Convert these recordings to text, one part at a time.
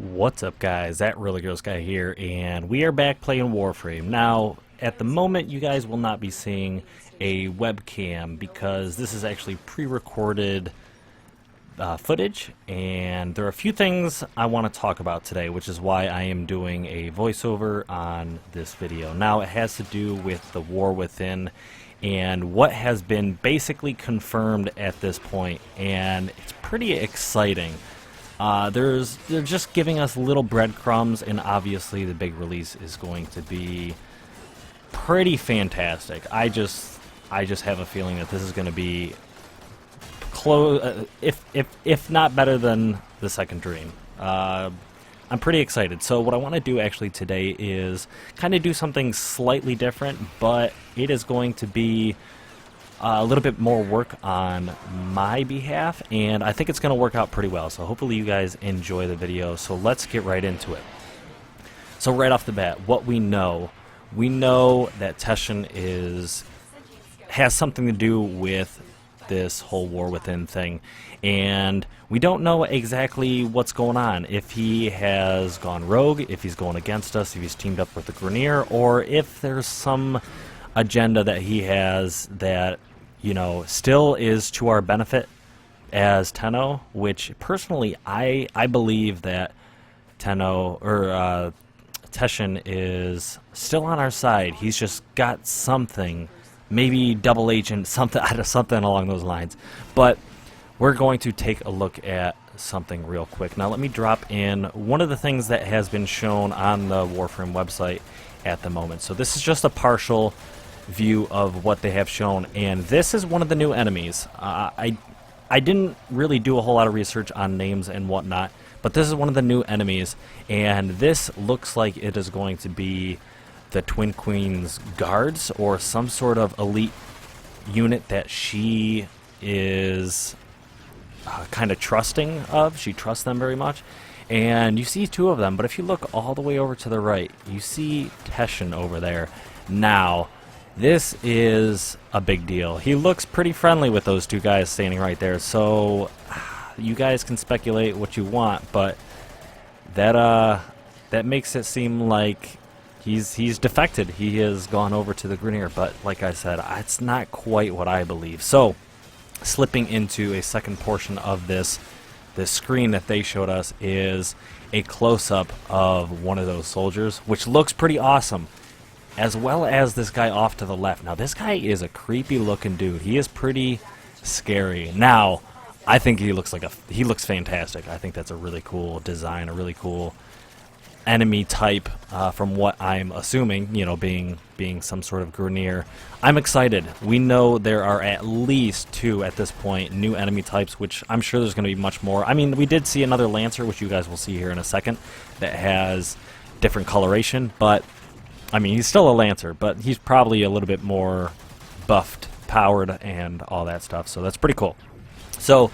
What's up, guys? That Really Gross Guy here, and we are back playing Warframe. Now, at the moment, you guys will not be seeing a webcam because this is actually pre-recorded footage, and there are a few things I want to talk about today, which is why I am doing a voiceover on this video. Now, it has to do with the War Within and what has been basically confirmed at this point, and it's pretty exciting. They're just giving us little breadcrumbs, and obviously the big release is going to be pretty fantastic. I just have a feeling that this is going to be close, if not better than the second Dream. I'm pretty excited. So what I want to do actually today is kind of do something slightly different, but it is going to be a little bit more work on my behalf, and I think it's going to work out pretty well. So hopefully you guys enjoy the video. So let's get right into it. So right off the bat, what we know that Teshin has something to do with this whole War Within thing, and we don't know exactly what's going on. If he has gone rogue, if he's going against us, if he's teamed up with the Grineer, or if there's some agenda that he has that, you know, still is to our benefit as Tenno, which personally I believe that Tenno or Teshin is still on our side. He's just got something, maybe double agent, something along those lines. But we're going to take a look at something real quick. Now let me drop in one of the things that has been shown on the Warframe website at the moment. So this is just a partial view of what they have shown, and this is one of the new enemies. I didn't really do a whole lot of research on names and whatnot, but this is one of the new enemies, and this looks like it is going to be the Twin Queen's guards or some sort of elite unit that she is kind of trusting of. She trusts them very much, and you see two of them, but if you look all the way over to the right, you see Teshin over there. Now this is a big deal. He looks pretty friendly with those two guys standing right there, so you guys can speculate what you want, but that makes it seem like he's defected. He has gone over to the Grineer, but like I said, it's not quite what I believe. So slipping into a second portion of this screen that they showed us is a close-up of one of those soldiers, which looks pretty awesome, as well as this guy off to the left. Now this guy is a creepy looking dude. He is pretty scary. Now I think he looks fantastic. I think that's a really cool design, a really cool enemy type, from what I'm assuming, you know, being some sort of Grineer. I'm excited. We know there are at least two at this point new enemy types, which I'm sure there's going to be much more. I mean, we did see another Lancer, which you guys will see here in a second, that has different coloration, but I mean, he's still a Lancer, but he's probably a little bit more buffed, powered, and all that stuff, so that's pretty cool. So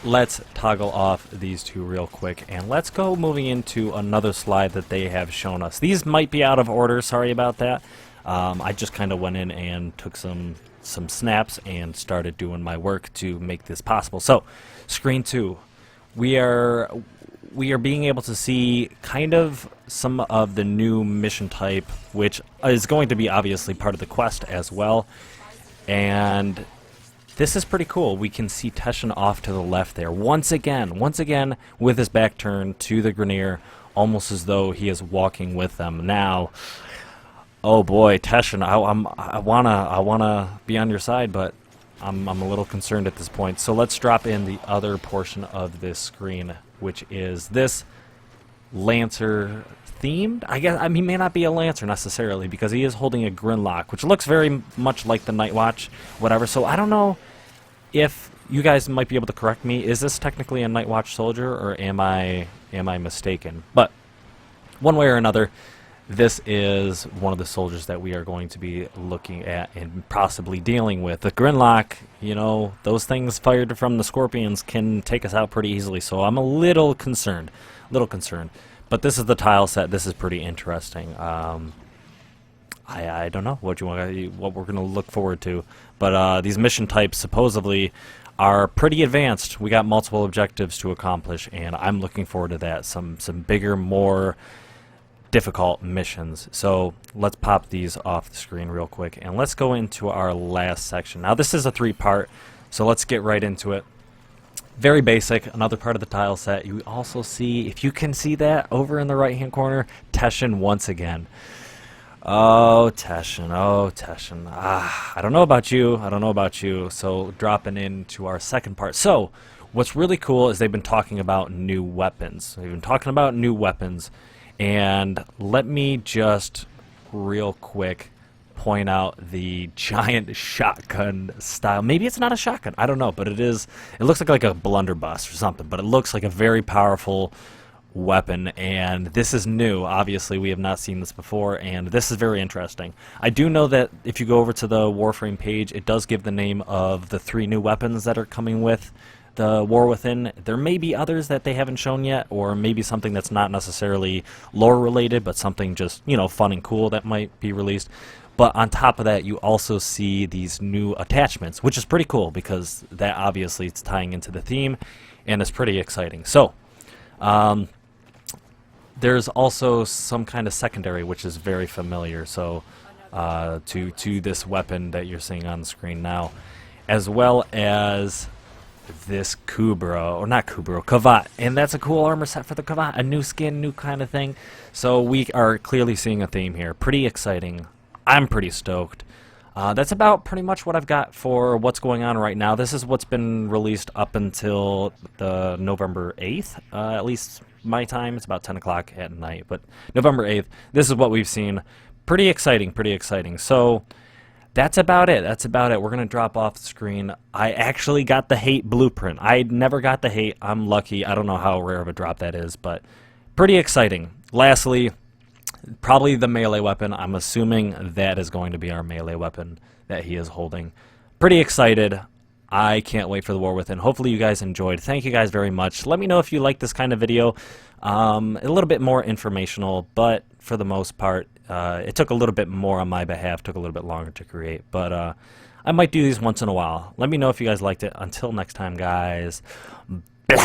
let's toggle off these two real quick, and let's go moving into another slide that they have shown us. These might be out of order, sorry about that. I just kind of went in and took some snaps and started doing my work to make this possible. So, screen 2. We are being able to see kind of some of the new mission type, which is going to be obviously part of the quest as well. And this is pretty cool. We can see Teshin off to the left there. Once again, with his back turned to the Grineer, almost as though he is walking with them. Now, oh boy, Teshin, I wanna be on your side, but I'm a little concerned at this point. So let's drop in the other portion of this screen, which is this Lancer themed. I guess he may not be a Lancer necessarily, because he is holding a Grinlock, which looks very much like the Night Watch, whatever. So I don't know if you guys might be able to correct me. Is this technically a Night Watch soldier, or am I mistaken? But one way or another, this is one of the soldiers that we are going to be looking at and possibly dealing with. The Grinlock, you know, those things fired from the Scorpions can take us out pretty easily, so I'm a little concerned. But this is the tile set. This is pretty interesting. I don't know what we're going to look forward to, but these mission types supposedly are pretty advanced. We got multiple objectives to accomplish, and I'm looking forward to that. Some bigger, more difficult missions. So let's pop these off the screen real quick, and let's go into our last section. Now this is a 3-part, so let's get right into it. Very basic, another part of the tile set. You also see, if you can see that over in the right hand corner, Teshin once again. Oh, Teshin, oh, Teshin. I don't know about you, I don't know about you. So dropping into our second part. So what's really cool is they've been talking about new weapons. They've been talking about new weapons, and let me just real quick point out the giant shotgun style. Maybe it's not a shotgun, I don't know, but it is. It looks like a blunderbuss or something, but it looks like a very powerful weapon, and this is new. Obviously, we have not seen this before, and this is very interesting. I do know that if you go over to the Warframe page, it does give the name of the 3 new weapons that are coming with the War Within. There may be others that they haven't shown yet, or maybe something that's not necessarily lore related, but something just, you know, fun and cool that might be released. But on top of that, you also see these new attachments, which is pretty cool because that obviously it's tying into the theme, and it's pretty exciting. So, there's also some kind of secondary, which is very familiar. So, to this weapon that you're seeing on the screen now, as well as this Kubro, or not Kubro, Kavat, and that's a cool armor set for the Kavat, a new skin, new kind of thing. So we are clearly seeing a theme here. Pretty exciting. I'm pretty stoked. That's about pretty much what I've got for what's going on right now. This is what's been released up until the November 8th, at least my time. It's about 10 o'clock at night, but November 8th, this is what we've seen. Pretty exciting, pretty exciting. So that's about it. That's about it. We're going to drop off the screen. I actually got the hate blueprint. I never got the hate. I'm lucky. I don't know how rare of a drop that is, but pretty exciting. Lastly, probably the melee weapon. I'm assuming that is going to be our melee weapon that he is holding. Pretty excited. I can't wait for the War Within. Hopefully you guys enjoyed. Thank you guys very much. Let me know if you like this kind of video. A little bit more informational, but for the most part, it took a little bit more on my behalf, took a little bit longer to create, but I might do these once in a while. Let me know if you guys liked it. Until next time, guys. Blow.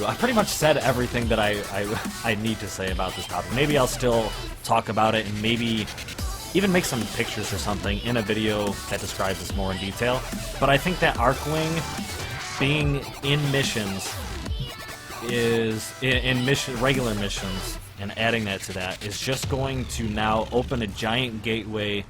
I pretty much said everything that I need to say about this topic. Maybe I'll still talk about it, and maybe even make some pictures or something in a video that describes this more in detail. But I think that Arcwing being in missions is regular missions, and adding that to that is just going to now open a giant gateway